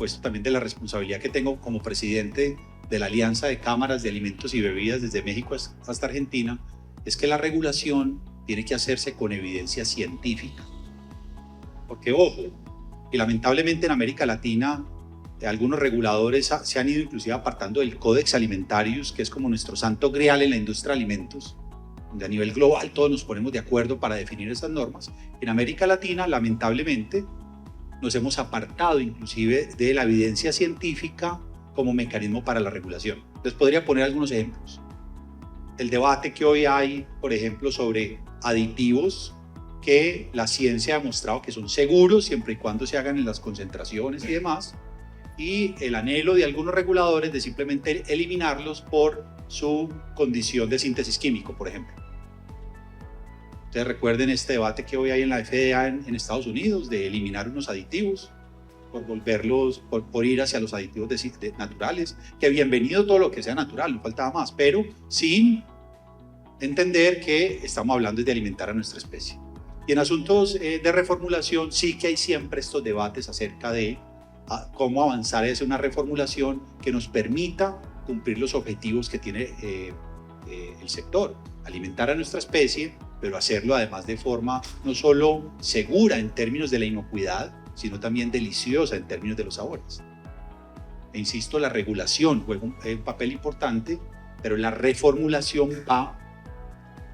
supuesto, también de la responsabilidad que tengo como presidente de la Alianza de Cámaras de Alimentos y Bebidas desde México hasta Argentina, es que la regulación tiene que hacerse con evidencia científica. Porque, ojo, y lamentablemente en América Latina algunos reguladores se han ido inclusive apartando del Codex Alimentarius, que es como nuestro santo grial en la industria de alimentos, donde a nivel global todos nos ponemos de acuerdo para definir esas normas. En América Latina, lamentablemente, nos hemos apartado inclusive de la evidencia científica como mecanismo para la regulación. Les podría poner algunos ejemplos. El debate que hoy hay, por ejemplo, sobre aditivos que la ciencia ha demostrado que son seguros siempre y cuando se hagan en las concentraciones y demás, y el anhelo de algunos reguladores de simplemente eliminarlos por su condición de síntesis químico, por ejemplo. Ustedes recuerden este debate que hoy hay en la FDA en Estados Unidos de eliminar unos aditivos por volverlos, por ir hacia los aditivos naturales, que bienvenido todo lo que sea natural, no faltaba más, pero sin entender que estamos hablando de alimentar a nuestra especie. Y en asuntos de reformulación sí que hay siempre estos debates acerca de cómo avanzar hacia una reformulación que nos permita cumplir los objetivos que tiene el sector, alimentar a nuestra especie, pero hacerlo además de forma no solo segura en términos de la inocuidad, sino también deliciosa en términos de los sabores. E insisto, la regulación juega un papel importante, pero la reformulación va...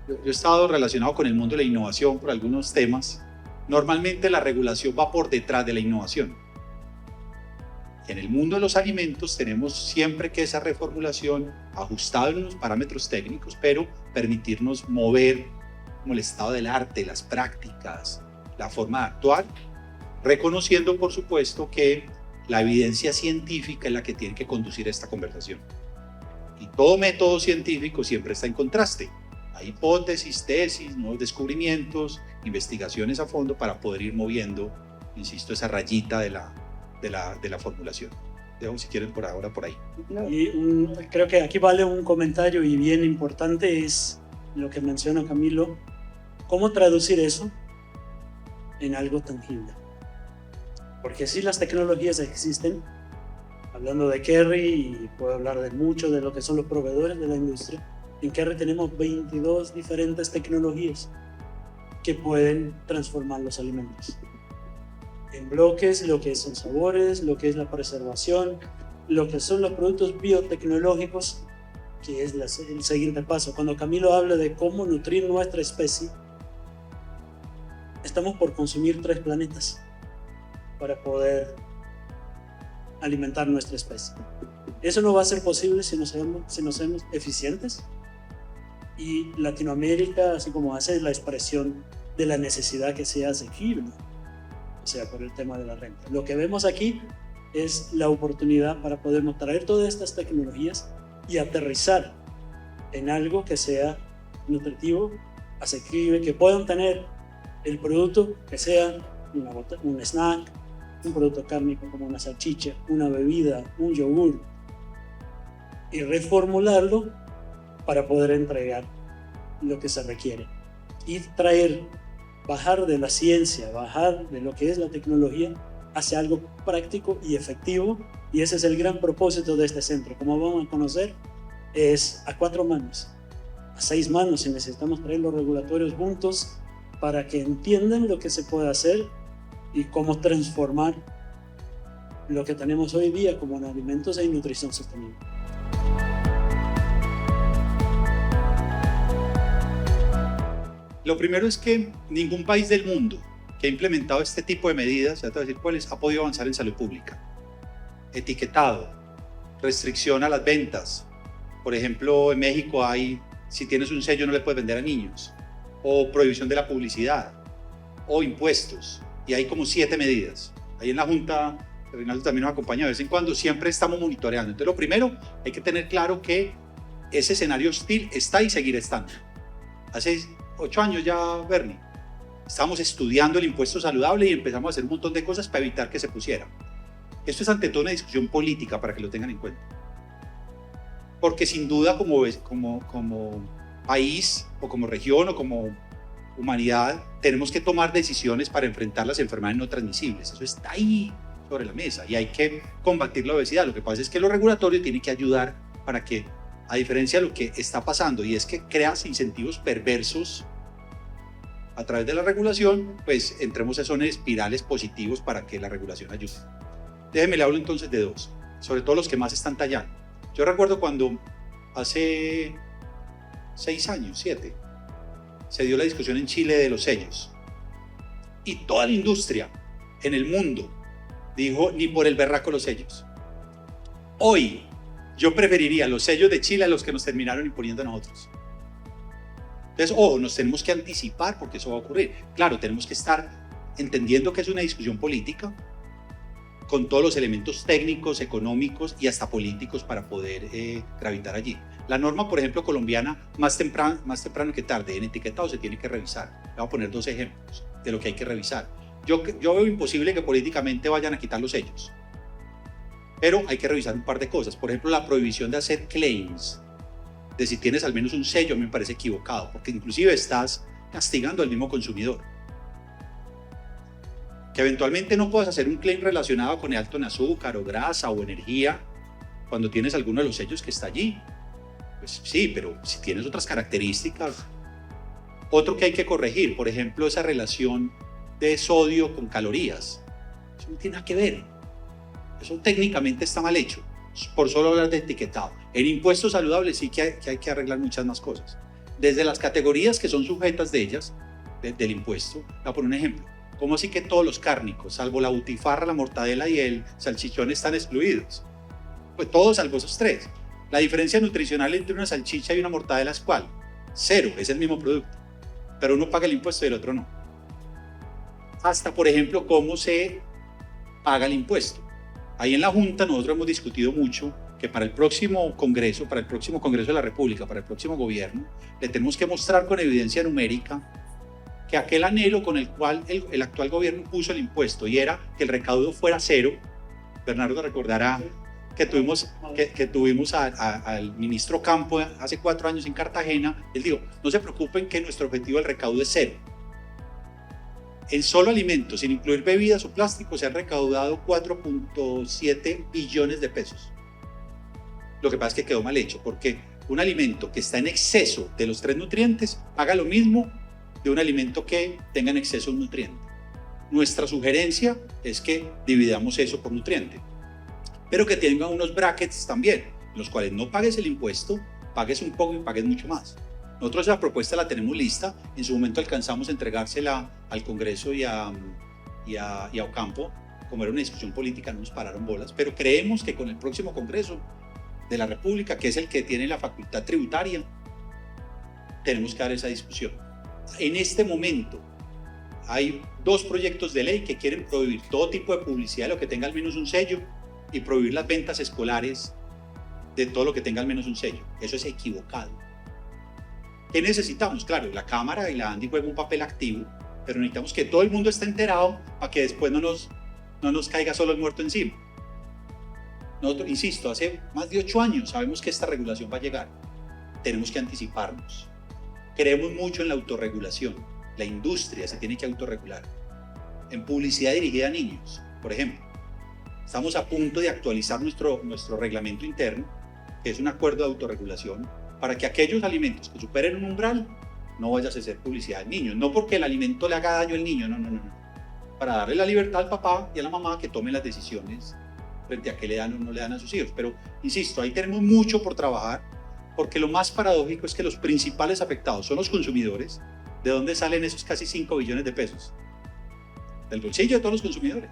Yo he estado relacionado con el mundo de la innovación por algunos temas. Normalmente la regulación va por detrás de la innovación. En el mundo de los alimentos tenemos siempre que esa reformulación ajustada en unos parámetros técnicos, pero permitirnos mover como el estado del arte, las prácticas, la forma de actuar, reconociendo por supuesto que la evidencia científica es la que tiene que conducir esta conversación. Y todo método científico siempre está en contraste. Hay hipótesis, tesis, nuevos descubrimientos, investigaciones a fondo para poder ir moviendo, insisto, esa rayita de la formulación. Dejo si quieren por ahora por ahí. Y creo que aquí vale un comentario y bien importante es lo que menciona Camilo, cómo traducir eso en algo tangible. Porque sí, las tecnologías existen, hablando de Kerry, y puedo hablar de mucho de lo que son los proveedores de la industria. En Kerry tenemos 22 diferentes tecnologías que pueden transformar los alimentos. En bloques, lo que son sabores, lo que es la preservación, lo que son los productos biotecnológicos, que es el siguiente paso. Cuando Camilo habla de cómo nutrir nuestra especie, estamos por consumir 3 planetas para poder alimentar nuestra especie. Eso no va a ser posible si no somos eficientes. Y Latinoamérica, así como hace la expresión de la necesidad que sea asequible, o sea, por el tema de la renta. Lo que vemos aquí es la oportunidad para poder traer todas estas tecnologías y aterrizar en algo que sea nutritivo, asequible, que puedan tener el producto que sea un snack, un producto cárnico como una salchicha, una bebida, un yogur, y reformularlo para poder entregar lo que se requiere y bajar de la ciencia, bajar de lo que es la tecnología hacia algo práctico y efectivo, y ese es el gran propósito de este centro. Como vamos a conocer, es a 4 manos, a 6 manos, si necesitamos traer los regulatorios juntos para que entiendan lo que se puede hacer y cómo transformar lo que tenemos hoy día como en alimentos y nutrición sostenible. Lo primero es que ningún país del mundo que ha implementado este tipo de medidas, ya te voy a decir cuáles, ha podido avanzar en salud pública. Etiquetado, restricción a las ventas. Por ejemplo, en México si tienes un sello no le puedes vender a niños. O prohibición de la publicidad. O impuestos. Y hay como 7 medidas. Ahí en la Junta, Reinaldo también nos acompaña de vez en cuando, siempre estamos monitoreando. Entonces lo primero, hay que tener claro que ese escenario hostil está y seguirá estando. Hace 8 años ya, Bernie, estábamos estudiando el impuesto saludable y empezamos a hacer un montón de cosas para evitar que se pusiera. Esto es ante todo una discusión política para que lo tengan en cuenta. Porque sin duda como país o como región o como humanidad tenemos que tomar decisiones para enfrentar las enfermedades no transmisibles. Eso está ahí sobre la mesa y hay que combatir la obesidad. Lo que pasa es que lo regulatorio tiene que ayudar para que, a diferencia de lo que está pasando, y es que creas incentivos perversos a través de la regulación, pues entremos en espirales positivos para que la regulación ayude. Déjeme le hablo entonces de dos, sobre todo los que más están tallando. Yo recuerdo cuando hace 6 años, 7, se dio la discusión en Chile de los sellos y toda la industria en el mundo dijo ni por el berraco los sellos. Hoy yo preferiría los sellos de Chile a los que nos terminaron imponiendo a nosotros. Entonces, nos tenemos que anticipar porque eso va a ocurrir. Claro, tenemos que estar entendiendo que es una discusión política con todos los elementos técnicos, económicos y hasta políticos para poder gravitar allí. La norma, por ejemplo, colombiana, más temprano que tarde, en etiquetado se tiene que revisar. Le voy a poner 2 ejemplos de lo que hay que revisar. Yo veo imposible que políticamente vayan a quitar los sellos, pero hay que revisar un par de cosas. Por ejemplo, la prohibición de hacer claims, de si tienes al menos un sello, me parece equivocado, porque inclusive estás castigando al mismo consumidor. Que eventualmente no puedas hacer un claim relacionado con el alto en azúcar o grasa o energía cuando tienes alguno de los sellos que está allí. Pues sí, pero si tienes otras características. Otro que hay que corregir, por ejemplo, esa relación de sodio con calorías. Eso no tiene nada que ver. Eso técnicamente está mal hecho, por solo hablar de etiquetado. En impuestos saludables sí que hay que arreglar muchas más cosas. Desde las categorías que son sujetas de ellas, del impuesto. Voy a poner un ejemplo. ¿Cómo así que todos los cárnicos, salvo la butifarra, la mortadela y el salchichón, están excluidos? Pues todos salvo esos 3. La diferencia nutricional entre una salchicha y una mortadela es ¿cuál? 0, es el mismo producto. Pero uno paga el impuesto y el otro no. Hasta, por ejemplo, cómo se paga el impuesto. Ahí en la Junta nosotros hemos discutido mucho que para el próximo Congreso de la República, para el próximo gobierno, le tenemos que mostrar con evidencia numérica que aquel anhelo con el cual el actual gobierno puso el impuesto y era que el recaudo fuera 0, Bernardo recordará que tuvimos al ministro Campo hace 4 años en Cartagena. Él dijo, no se preocupen que nuestro objetivo del recaudo es 0. En solo alimentos, sin incluir bebidas o plásticos, se han recaudado 4.7 billones de pesos. Lo que pasa es que quedó mal hecho, porque un alimento que está en exceso de los 3 nutrientes paga lo mismo de un alimento que tenga en exceso un nutriente. Nuestra sugerencia es que dividamos eso por nutriente, pero que tengan unos brackets también, en los cuales no pagues el impuesto, pagues un poco y pagues mucho más. Nosotros esa propuesta la tenemos lista, en su momento alcanzamos a entregársela al Congreso y a Ocampo. Como era una discusión política no nos pararon bolas, pero creemos que con el próximo Congreso de la República, que es el que tiene la facultad tributaria, tenemos que dar esa discusión. En este momento hay 2 proyectos de ley que quieren prohibir todo tipo de publicidad de lo que tenga al menos un sello y prohibir las ventas escolares de todo lo que tenga al menos un sello. Eso es equivocado. ¿Qué necesitamos? Claro, la Cámara y la ANDI juegan un papel activo, pero necesitamos que todo el mundo esté enterado para que después no nos caiga solo el muerto encima. Nosotros, insisto, hace más de 8 años sabemos que esta regulación va a llegar. Tenemos que anticiparnos. Creemos mucho en la autorregulación. La industria se tiene que autorregular. En publicidad dirigida a niños, por ejemplo. Estamos a punto de actualizar nuestro reglamento interno, que es un acuerdo de autorregulación, para que aquellos alimentos que superen un umbral no vayas a hacer publicidad al niño. No porque el alimento le haga daño al niño, no. Para darle la libertad al papá y a la mamá que tomen las decisiones frente a qué le dan o no le dan a sus hijos. Pero, insisto, ahí tenemos mucho por trabajar, porque lo más paradójico es que los principales afectados son los consumidores. ¿De dónde salen esos casi 5 billones de pesos? Del bolsillo de todos los consumidores.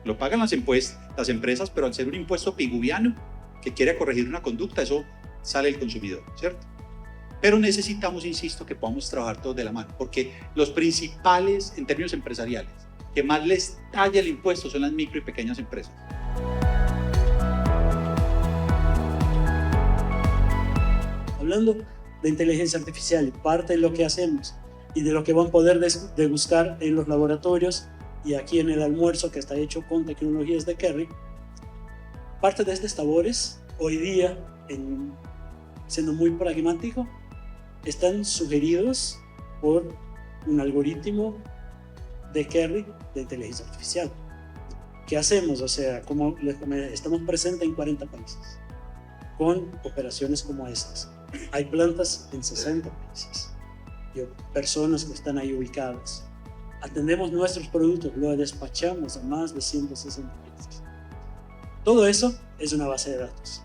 Lo pagan las empresas, pero al ser un impuesto piguviano que quiere corregir una conducta, eso sale el consumidor, ¿cierto? Pero necesitamos, insisto, que podamos trabajar todos de la mano, porque los principales, en términos empresariales, que más les talla el impuesto son las micro y pequeñas empresas. Hablando de inteligencia artificial, parte de lo que hacemos y de lo que van a poder degustar en los laboratorios y aquí en el almuerzo que está hecho con tecnologías de Kerry, parte de estos sabores hoy día, siendo muy pragmático, están sugeridos por un algoritmo de Kerry de inteligencia artificial ¿Qué hacemos? O sea, como estamos presentes en 40 países con operaciones como estas. Hay plantas en 60 países y personas que están ahí ubicadas. Atendemos nuestros productos, lo despachamos a más de 160 países. Todo eso es una base de datos,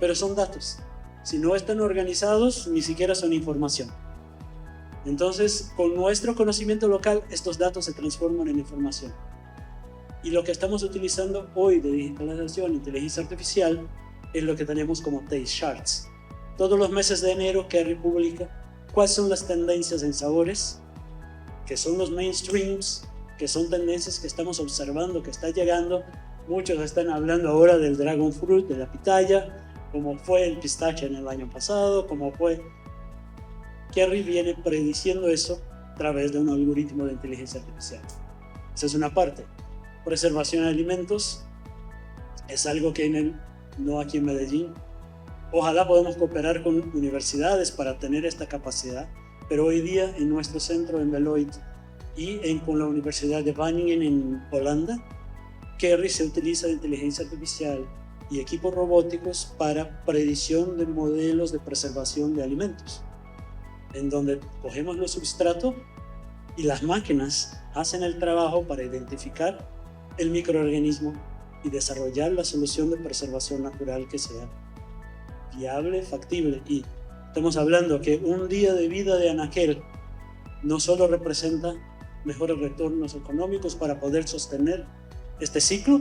pero son datos. Si no están organizados, ni siquiera son información. Entonces, con nuestro conocimiento local, estos datos se transforman en información. Y lo que estamos utilizando hoy de digitalización e inteligencia artificial es lo que tenemos como taste charts. Todos los meses de enero, Kerry publica cuáles son las tendencias en sabores, que son los mainstreams, que son tendencias que estamos observando, que está llegando. Muchos están hablando ahora del dragon fruit, de la pitaya, como fue el pistache en el año pasado, como fue. Kerry viene prediciendo eso a través de un algoritmo de inteligencia artificial. Esa es una parte. Preservación de alimentos es algo que no aquí en Medellín. Ojalá podamos cooperar con universidades para tener esta capacidad, pero hoy día en nuestro centro en Deloitte y con la Universidad de Wageningen en Holanda, Kerry se utiliza de inteligencia artificial y equipos robóticos para predicción de modelos de preservación de alimentos, en donde cogemos los substratos y las máquinas hacen el trabajo para identificar el microorganismo y desarrollar la solución de preservación natural que sea viable, factible. Y estamos hablando que un día de vida de anaquel no solo representa mejores retornos económicos para poder sostener este ciclo,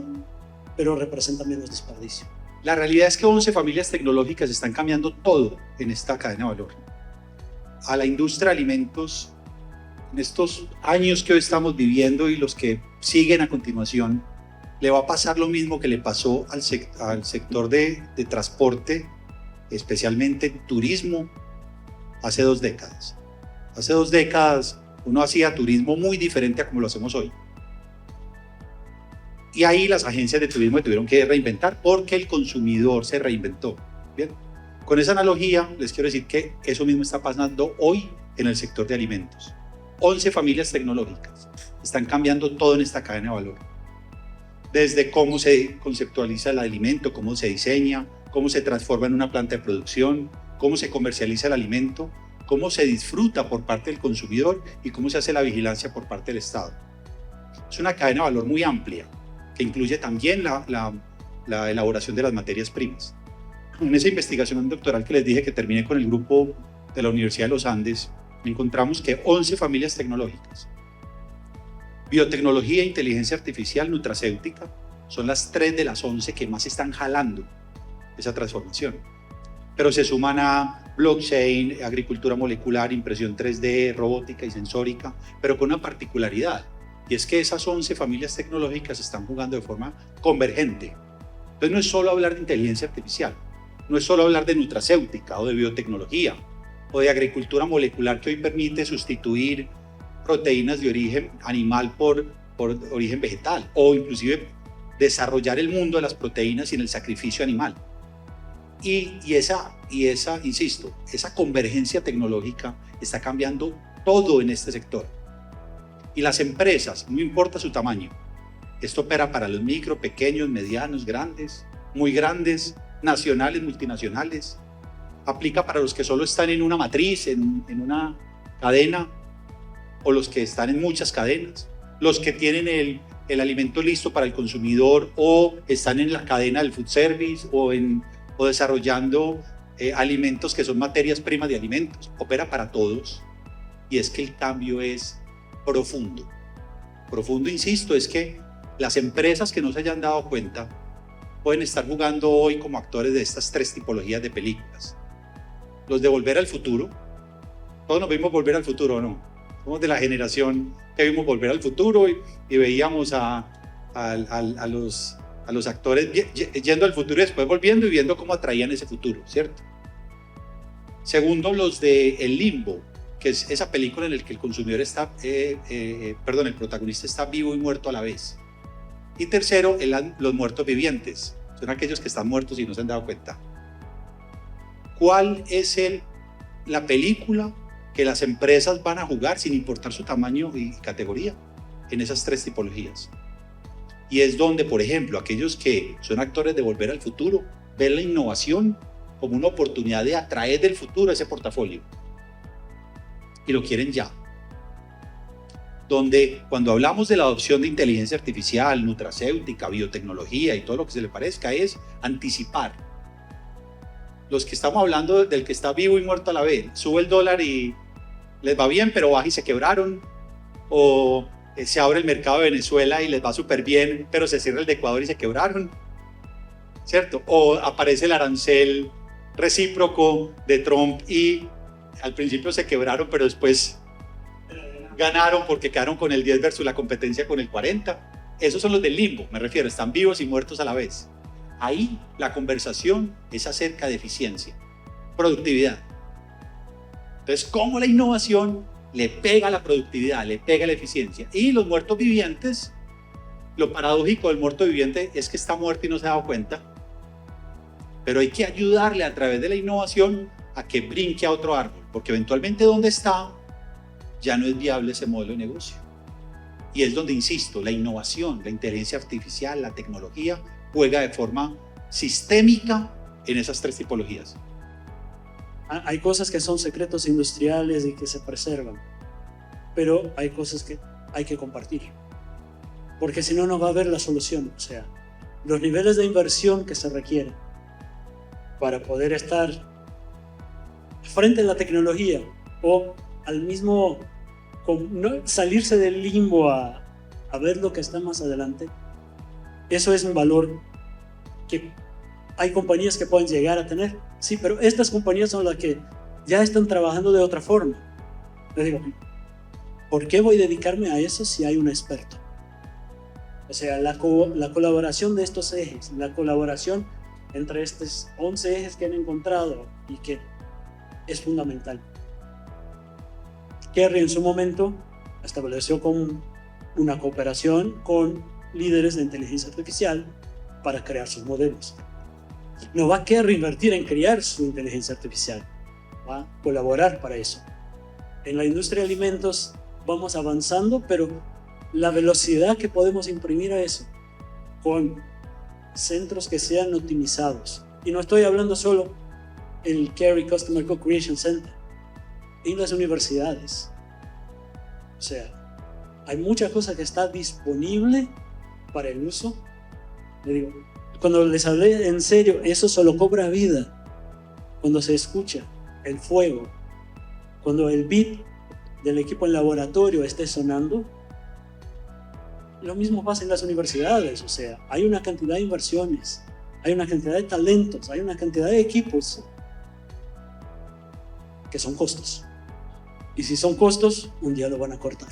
pero representa menos desperdicio. La realidad es que 11 familias tecnológicas están cambiando todo en esta cadena de valor. A la industria de alimentos, en estos años que hoy estamos viviendo y los que siguen a continuación, le va a pasar lo mismo que le pasó al sector de transporte, especialmente turismo, hace 2 décadas. Hace 2 décadas uno hacía turismo muy diferente a como lo hacemos hoy. Y ahí las agencias de turismo tuvieron que reinventar porque el consumidor se reinventó. Bien, con esa analogía les quiero decir que eso mismo está pasando hoy en el sector de alimentos. 11 familias tecnológicas están cambiando todo en esta cadena de valor. Desde cómo se conceptualiza el alimento, cómo se diseña, cómo se transforma en una planta de producción, cómo se comercializa el alimento, cómo se disfruta por parte del consumidor y cómo se hace la vigilancia por parte del Estado. Es una cadena de valor muy amplia que incluye también la elaboración de las materias primas. En esa investigación doctoral que les dije que terminé con el grupo de la Universidad de los Andes, encontramos que 11 familias tecnológicas, biotecnología, inteligencia artificial, nutracéutica, son las 3 de las 11 que más están jalando esa transformación. Pero se suman a blockchain, agricultura molecular, impresión 3D, robótica y sensórica, pero con una particularidad, y es que esas 11 familias tecnológicas están jugando de forma convergente. Entonces no es solo hablar de inteligencia artificial, no es solo hablar de nutracéutica o de biotecnología o de agricultura molecular que hoy permite sustituir proteínas de origen animal por origen vegetal, o inclusive desarrollar el mundo de las proteínas sin el sacrificio animal. Y esa, insisto, esa convergencia tecnológica está cambiando todo en este sector. Y las empresas, no importa su tamaño, esto opera para los micro, pequeños, medianos, grandes, muy grandes, nacionales, multinacionales, aplica para los que solo están en una matriz, en una cadena, o los que están en muchas cadenas, los que tienen el alimento listo para el consumidor o están en la cadena del food service o desarrollando alimentos que son materias primas de alimentos. Opera para todos, y es que el cambio es profundo. Profundo, insisto, es que las empresas que no se hayan dado cuenta pueden estar jugando hoy como actores de estas 3 tipologías de películas. Los de Volver al Futuro, todos nos vimos Volver al Futuro, ¿no? Somos de la generación que vimos Volver al Futuro y veíamos a los actores yendo al futuro y después volviendo y viendo cómo atraían ese futuro, ¿cierto? Segundo, los de El Limbo, que es esa película en la que el consumidor está, el protagonista está vivo y muerto a la vez. Y tercero, los muertos vivientes, son aquellos que están muertos y no se han dado cuenta. ¿Cuál es la película que las empresas van a jugar sin importar su tamaño y categoría en esas 3 tipologías? Y es donde, por ejemplo, aquellos que son actores de Volver al Futuro ven la innovación como una oportunidad de atraer del futuro ese portafolio y lo quieren ya. Donde cuando hablamos de la adopción de inteligencia artificial, nutracéutica, biotecnología y todo lo que se le parezca, es anticipar. Los que estamos hablando del que está vivo y muerto a la vez, sube el dólar y les va bien, pero baja y se quebraron, o se abre el mercado de Venezuela y les va súper bien, pero se cierra el de Ecuador y se quebraron, ¿cierto? O aparece el arancel recíproco de Trump y al principio se quebraron, pero después ganaron porque quedaron con el 10 versus la competencia con el 40. Esos son los del limbo, me refiero, están vivos y muertos a la vez. Ahí la conversación es acerca de eficiencia, productividad. Entonces, ¿cómo la innovación le pega a la productividad, le pega a la eficiencia? Y los muertos vivientes, lo paradójico del muerto viviente es que está muerto y no se ha dado cuenta, pero hay que ayudarle a través de la innovación a que brinque a otro árbol, porque eventualmente donde está ya no es viable ese modelo de negocio. Y es donde, insisto, la innovación, la inteligencia artificial, la tecnología juega de forma sistémica en esas tres tipologías. Hay cosas que son secretos industriales y que se preservan, pero hay cosas que hay que compartir, porque si no, no va a haber la solución. O sea, los niveles de inversión que se requieren para poder estar frente a la tecnología o al mismo, no salirse del limbo a ver lo que está más adelante, eso es un valor que hay compañías que pueden llegar a tener, sí, pero estas compañías son las que ya están trabajando de otra forma. Les digo, ¿por qué voy a dedicarme a eso si hay un experto? O sea, la colaboración de estos ejes, la colaboración entre estos 11 ejes que han encontrado y que es fundamental. Kerry en su momento estableció una cooperación con líderes de inteligencia artificial para crear sus modelos. No va a querer invertir en crear su inteligencia artificial, va a colaborar para eso. En la industria de alimentos vamos avanzando, pero la velocidad que podemos imprimir a eso con centros que sean optimizados. Y no estoy hablando solo el Kerry Customer Co-Creation Center, en las universidades. O sea, hay mucha cosa que está disponible para el uso. Le digo, cuando les hablé en serio, eso solo cobra vida cuando se escucha el fuego, cuando el beat del equipo en laboratorio esté sonando. Lo mismo pasa en las universidades. O sea, hay una cantidad de inversiones, hay una cantidad de talentos, hay una cantidad de equipos que son costos. Y si son costos, un día lo van a cortar.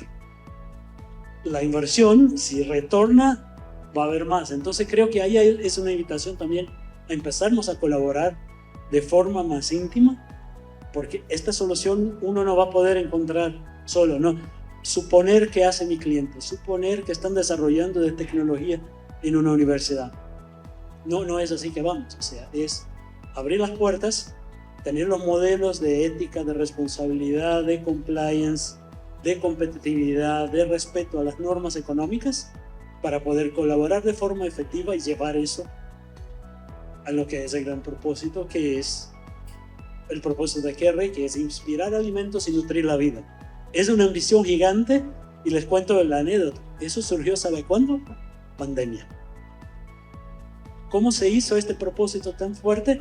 La inversión, si retorna, va a haber más. Entonces creo que ahí es una invitación también a empezarnos a colaborar de forma más íntima, porque esta solución uno no va a poder encontrar solo, ¿no? Suponer que hace mi cliente, suponer que están desarrollando de tecnología en una universidad. No es así que vamos. O sea, es abrir las puertas, tener los modelos de ética, de responsabilidad, de compliance, de competitividad, de respeto a las normas económicas para poder colaborar de forma efectiva y llevar eso a lo que es el gran propósito, que es el propósito de Kerry, que es inspirar alimentos y nutrir la vida. Es una ambición gigante y les cuento la anécdota. Eso surgió, ¿sabe cuándo? Pandemia. ¿Cómo se hizo este propósito tan fuerte?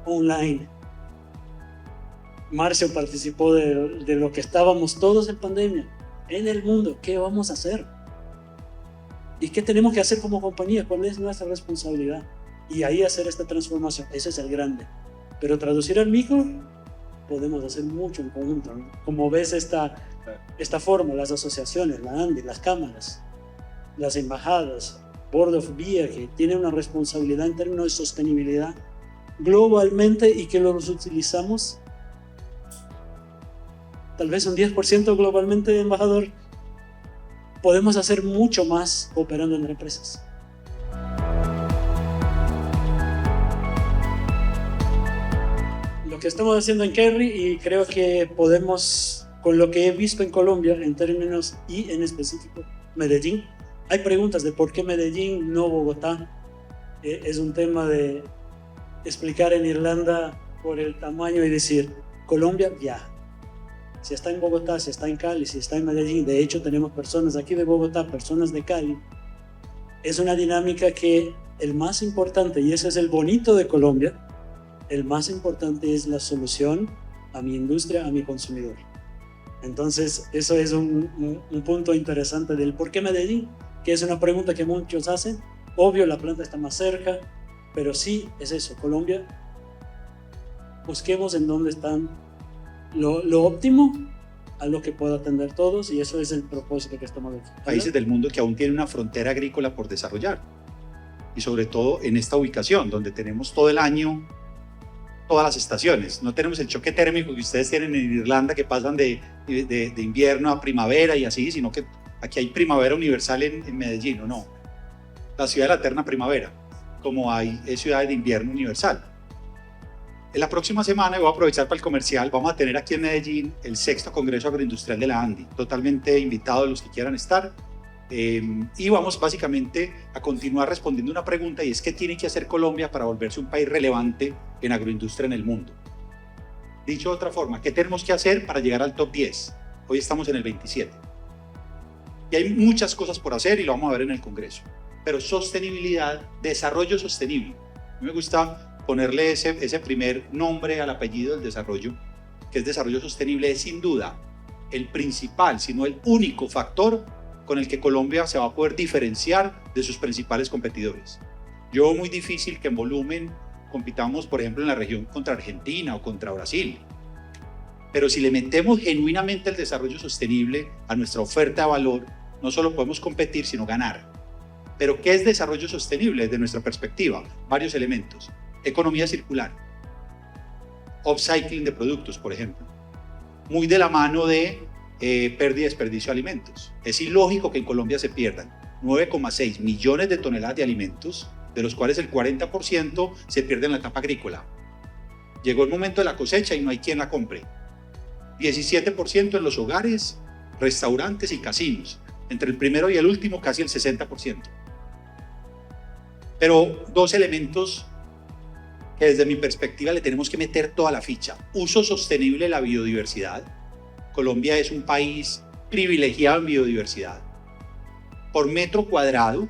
Online. Marcio participó de lo que estábamos todos en pandemia, en el mundo. ¿Qué vamos a hacer? ¿Y qué tenemos que hacer como compañía? ¿Cuál es nuestra responsabilidad? Y ahí hacer esta transformación. Ese es el grande. Pero traducir al micro, podemos hacer mucho en conjunto, ¿no? Como ves esta forma, las asociaciones, la ANDI, las cámaras, las embajadas, Board of VIA, que tiene una responsabilidad en términos de sostenibilidad globalmente y que los utilizamos tal vez un 10% globalmente, embajador. Podemos hacer mucho más operando en empresas. Lo que estamos haciendo en Kerry, y creo que podemos, con lo que he visto en Colombia en términos y en específico Medellín, Hay preguntas de por qué Medellín, no Bogotá. Es un tema de explicar en Irlanda por el tamaño y decir, Colombia viaja. Si está en Bogotá, si está en Cali, si está en Medellín, de hecho tenemos personas aquí de Bogotá, personas de Cali. Es una dinámica que el más importante, y ese es el bonito de Colombia, el más importante es la solución a mi industria, a mi consumidor. Entonces, eso es un punto interesante del por qué Medellín, que es una pregunta que muchos hacen. Obvio, la planta está más cerca, pero sí es eso, Colombia. Busquemos en dónde están lo óptimo a lo que pueda atender todos, y eso es el propósito que estamos haciendo. Países del mundo que aún tienen una frontera agrícola por desarrollar, y sobre todo en esta ubicación, donde tenemos todo el año, todas las estaciones. No tenemos el choque térmico que ustedes tienen en Irlanda, que pasan de invierno a primavera y así, sino que aquí hay primavera universal en Medellín, ¿o no? La ciudad de la eterna primavera, como hay ciudades de invierno universal. En la próxima semana, y voy a aprovechar para el comercial, vamos a tener aquí en Medellín el 6º Congreso Agroindustrial de la ANDI, totalmente invitados los que quieran estar, y vamos básicamente a continuar respondiendo una pregunta, y es ¿qué tiene que hacer Colombia para volverse un país relevante en agroindustria en el mundo? Dicho de otra forma, ¿qué tenemos que hacer para llegar al top 10? Hoy estamos en el 27. Y hay muchas cosas por hacer y lo vamos a ver en el Congreso. Pero sostenibilidad, desarrollo sostenible. A mí me gusta ponerle ese primer nombre al apellido del desarrollo, que es desarrollo sostenible, es sin duda el principal, si no el único factor con el que Colombia se va a poder diferenciar de sus principales competidores. Yo veo muy difícil que en volumen compitamos, por ejemplo, en la región contra Argentina o contra Brasil. Pero si le metemos genuinamente el desarrollo sostenible a nuestra oferta de valor, no solo podemos competir, sino ganar. Pero ¿qué es desarrollo sostenible desde nuestra perspectiva? Varios elementos. Economía circular, upcycling de productos, por ejemplo, muy de la mano de pérdida y desperdicio de alimentos. Es ilógico que en Colombia se pierdan 9,6 millones de toneladas de alimentos, de los cuales el 40% se pierde en la etapa agrícola. Llegó el momento de la cosecha y no hay quien la compre. 17% en los hogares, restaurantes y casinos. Entre el primero y el último, casi el 60%. Pero dos elementos que desde mi perspectiva le tenemos que meter toda la ficha. Uso sostenible de la biodiversidad. Colombia es un país privilegiado en biodiversidad. Por metro cuadrado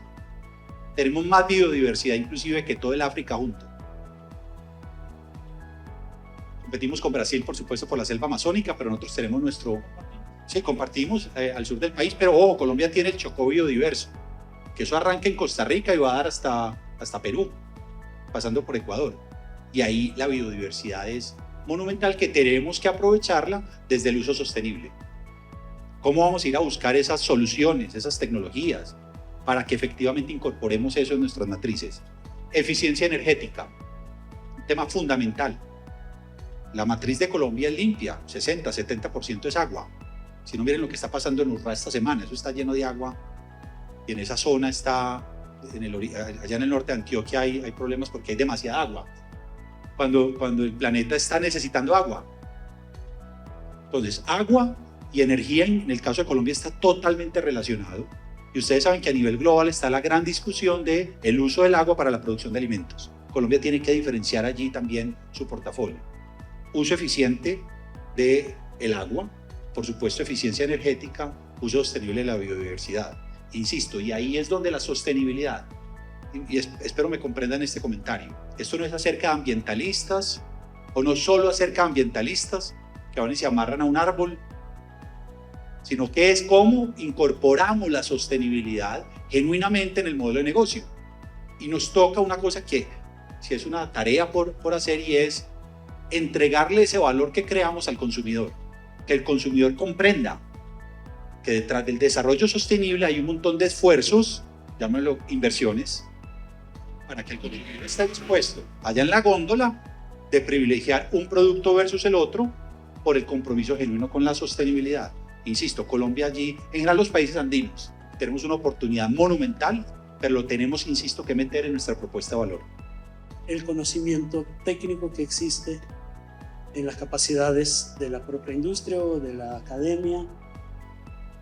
tenemos más biodiversidad inclusive que todo el África junto. Competimos con Brasil, por supuesto, por la selva amazónica, pero nosotros tenemos nuestro... Sí, compartimos al sur del país, pero ojo, Colombia tiene el Chocó biodiverso, que eso arranca en Costa Rica y va a dar hasta Perú, pasando por Ecuador. Y ahí la biodiversidad es monumental, que tenemos que aprovecharla desde el uso sostenible. ¿Cómo vamos a ir a buscar esas soluciones, esas tecnologías, para que efectivamente incorporemos eso en nuestras matrices? Eficiencia energética, un tema fundamental. La matriz de Colombia es limpia, 60-70% es agua. Si no, miren lo que está pasando en Urrá esta semana, eso está lleno de agua, y en esa zona está, allá en el norte de Antioquia hay problemas porque hay demasiada agua, cuando el planeta está necesitando agua. Entonces, agua y energía en el caso de Colombia está totalmente relacionado, y ustedes saben que a nivel global está la gran discusión de el uso del agua para la producción de alimentos. Colombia tiene que diferenciar allí también su portafolio. Uso eficiente del agua, por supuesto eficiencia energética, uso sostenible de la biodiversidad. Insisto, y ahí es donde la sostenibilidad, y espero me comprendan este comentario, esto no es acerca de ambientalistas, o no solo acerca de ambientalistas que van y se amarran a un árbol, sino que es cómo incorporamos la sostenibilidad genuinamente en el modelo de negocio. Y nos toca una cosa que si es una tarea por hacer, y es entregarle ese valor que creamos al consumidor, que el consumidor comprenda que detrás del desarrollo sostenible hay un montón de esfuerzos, llámenlo inversiones, para que el consumidor esté dispuesto allá en la góndola de privilegiar un producto versus el otro por el compromiso genuino con la sostenibilidad. Insisto, Colombia allí, en general los países andinos, tenemos una oportunidad monumental, pero lo tenemos, insisto, que meter en nuestra propuesta de valor. El conocimiento técnico que existe en las capacidades de la propia industria o de la academia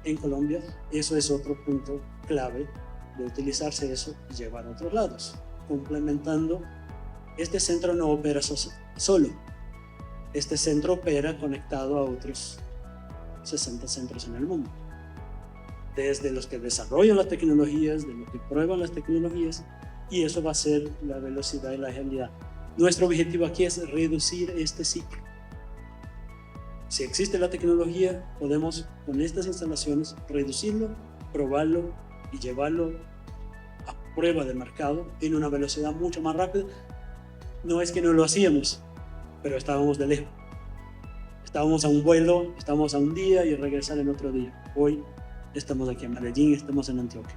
en Colombia, eso es otro punto clave de utilizarse eso y llevar a otros lados, complementando. Este centro no opera solo, este centro opera conectado a otros 60 centros en el mundo, desde los que desarrollan las tecnologías, de los que prueban las tecnologías, y eso va a ser la velocidad y la agilidad. Nuestro objetivo aquí es reducir este ciclo. Si existe la tecnología, podemos con estas instalaciones reducirlo, probarlo y llevarlo a prueba de mercado en una velocidad mucho más rápida. No es que no lo hacíamos, pero estábamos de lejos. Estábamos a un vuelo, estábamos a un día y regresar en otro día. Hoy estamos aquí en Medellín, estamos en Antioquia.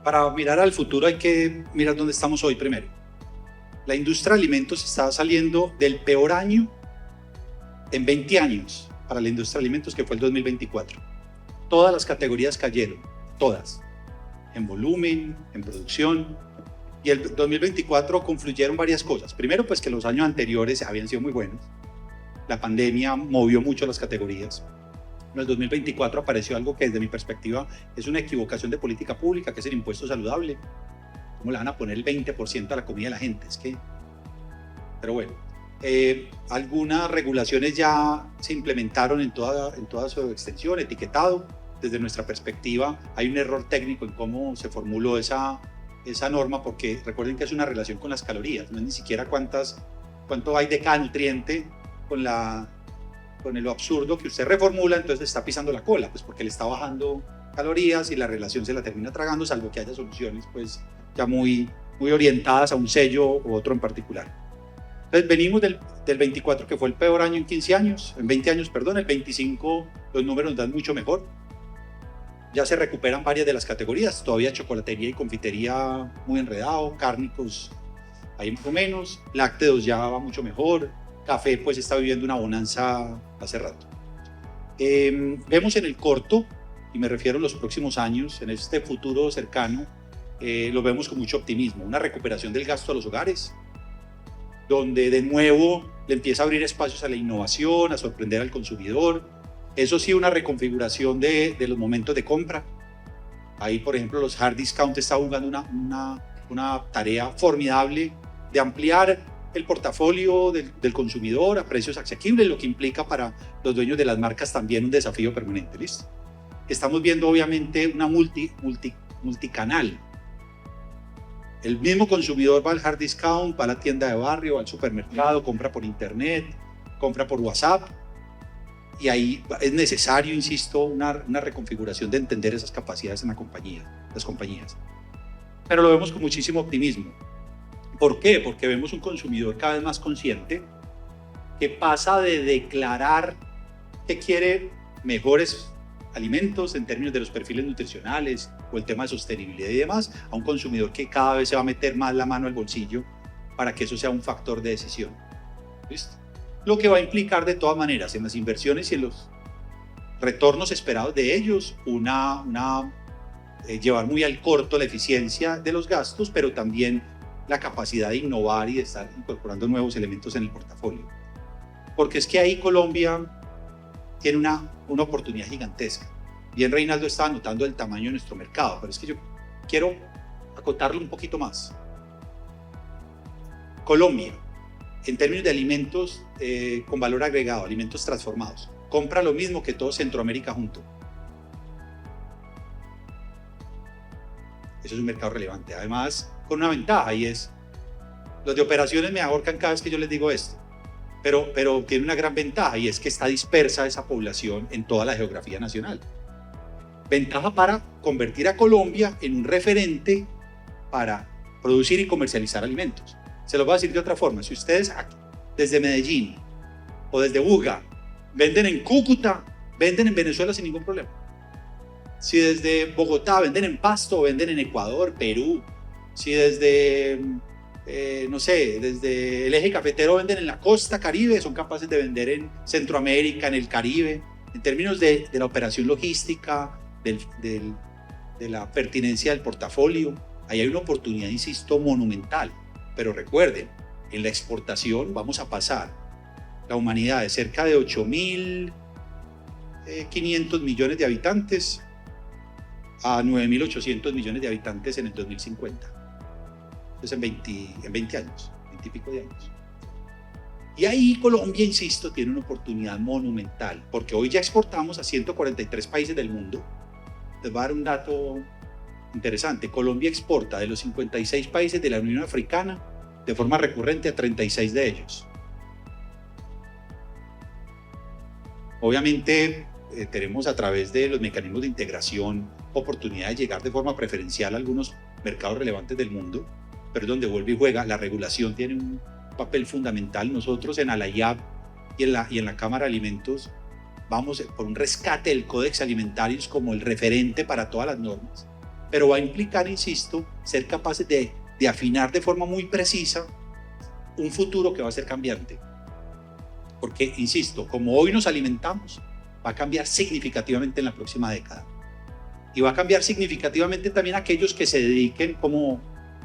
Para mirar al futuro hay que mirar dónde estamos hoy primero. La industria de alimentos está saliendo del peor año en 20 años para la industria de alimentos, que fue el 2024. Todas las categorías cayeron, todas, en volumen, en producción. Y el 2024 confluyeron varias cosas. Primero, pues que los años anteriores habían sido muy buenos. La pandemia movió mucho las categorías. En el 2024 apareció algo que desde mi perspectiva es una equivocación de política pública, que es el impuesto saludable. ¿Cómo le van a poner el 20% a la comida de la gente? Es que... Pero bueno, algunas regulaciones ya se implementaron en toda su extensión, etiquetado. Desde nuestra perspectiva hay un error técnico en cómo se formuló esa norma, porque recuerden que es una relación con las calorías, no es ni siquiera cuánto hay de cada nutriente con lo absurdo que usted reformula, entonces está pisando la cola, pues porque le está bajando calorías y la relación se la termina tragando, salvo que haya soluciones pues ya muy orientadas a un sello u otro en particular. Entonces venimos del 24, que fue el peor año en 15 años, en 20 años, perdón, el 25 los números nos dan mucho mejor. Ya se recuperan varias de las categorías, todavía chocolatería y confitería muy enredado, cárnicos ahí más o menos, lácteos ya va mucho mejor, café pues está viviendo una bonanza hace rato. Vemos en el corto, y me refiero a los próximos años, en este futuro cercano, lo vemos con mucho optimismo, una recuperación del gasto a los hogares, donde de nuevo le empieza a abrir espacios a la innovación, a sorprender al consumidor. Eso sí, una reconfiguración de los momentos de compra. Ahí, por ejemplo, los hard discount están jugando una tarea formidable de ampliar el portafolio del consumidor a precios asequibles, lo que implica para los dueños de las marcas también un desafío permanente. ¿Listo? Estamos viendo obviamente una multicanal. El mismo consumidor va al hard discount, va a la tienda de barrio, va al supermercado, compra por internet, compra por WhatsApp. Y ahí es necesario, insisto, una reconfiguración de entender esas capacidades en las compañías. Pero lo vemos con muchísimo optimismo. ¿Por qué? Porque vemos un consumidor cada vez más consciente, que pasa de declarar que quiere mejores alimentos en términos de los perfiles nutricionales o el tema de sostenibilidad y demás, a un consumidor que cada vez se va a meter más la mano al bolsillo para que eso sea un factor de decisión. ¿Listo? Lo que va a implicar de todas maneras en las inversiones y en los retornos esperados de ellos, llevar muy al corto la eficiencia de los gastos, pero también la capacidad de innovar y de estar incorporando nuevos elementos en el portafolio. Porque es que ahí Colombia tiene una oportunidad gigantesca. Bien, Reinaldo estaba notando el tamaño de nuestro mercado, pero es que yo quiero acotarlo un poquito más. Colombia, en términos de alimentos con valor agregado, alimentos transformados, compra lo mismo que todo Centroamérica junto. Eso es un mercado relevante. Además, con una ventaja, y es, los de operaciones me ahorcan cada vez que yo les digo esto, pero tiene una gran ventaja, y es que está dispersa esa población en toda la geografía nacional. Ventaja para convertir a Colombia en un referente para producir y comercializar alimentos. Se lo voy a decir de otra forma. Si ustedes aquí, desde Medellín o desde Buga venden en Cúcuta, venden en Venezuela sin ningún problema. Si desde Bogotá venden en Pasto, venden en Ecuador, Perú. Si desde, desde el eje cafetero venden en la costa Caribe, son capaces de vender en Centroamérica, en el Caribe. En términos de la operación logística, de la pertinencia del portafolio, ahí hay una oportunidad, insisto, monumental. Pero recuerden, en la exportación vamos a pasar la humanidad de cerca de 8.500 millones de habitantes a 9.800 millones de habitantes en el 2050. Entonces en 20 años, 20 y pico de años. Y ahí Colombia, insisto, tiene una oportunidad monumental, porque hoy ya exportamos a 143 países del mundo. Les voy a dar un dato interesante. Colombia exporta de los 56 países de la Unión Africana de forma recurrente a 36 de ellos. Obviamente tenemos a través de los mecanismos de integración oportunidad de llegar de forma preferencial a algunos mercados relevantes del mundo, pero es donde vuelve y juega. La regulación tiene un papel fundamental. Nosotros en ALAIAP y en la Cámara de Alimentos vamos por un rescate del Códex Alimentarios como el referente para todas las normas, pero va a implicar, insisto, ser capaces de afinar de forma muy precisa un futuro que va a ser cambiante. Porque, insisto, como hoy nos alimentamos, va a cambiar significativamente en la próxima década. Y va a cambiar significativamente también aquellos que se dediquen, como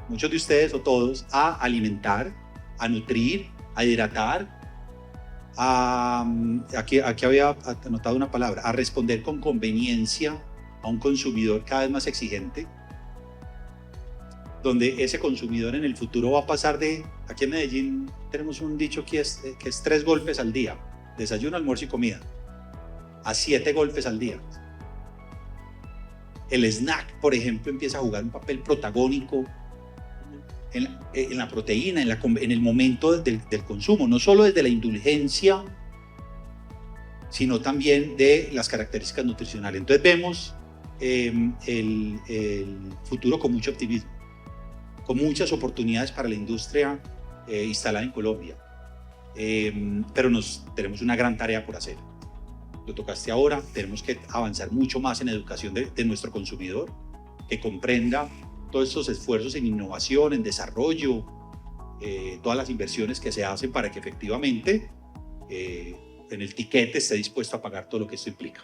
muchos de ustedes o todos, a alimentar, a nutrir, a hidratar, aquí había anotado una palabra, a responder con conveniencia a un consumidor cada vez más exigente, donde ese consumidor en el futuro va a pasar de, aquí en Medellín tenemos un dicho que es 3 golpes al día, desayuno, almuerzo y comida, a 7 golpes al día. El snack, por ejemplo, empieza a jugar un papel protagónico en la proteína, en el momento del consumo, no solo desde la indulgencia, sino también de las características nutricionales. Entonces vemos el futuro con mucho optimismo, con muchas oportunidades para la industria instalada en Colombia, pero tenemos una gran tarea por hacer. Lo tocaste ahora, tenemos que avanzar mucho más en educación de nuestro consumidor, que comprenda todos estos esfuerzos en innovación, en desarrollo, todas las inversiones que se hacen para que efectivamente en el tiquete esté dispuesto a pagar todo lo que esto implica.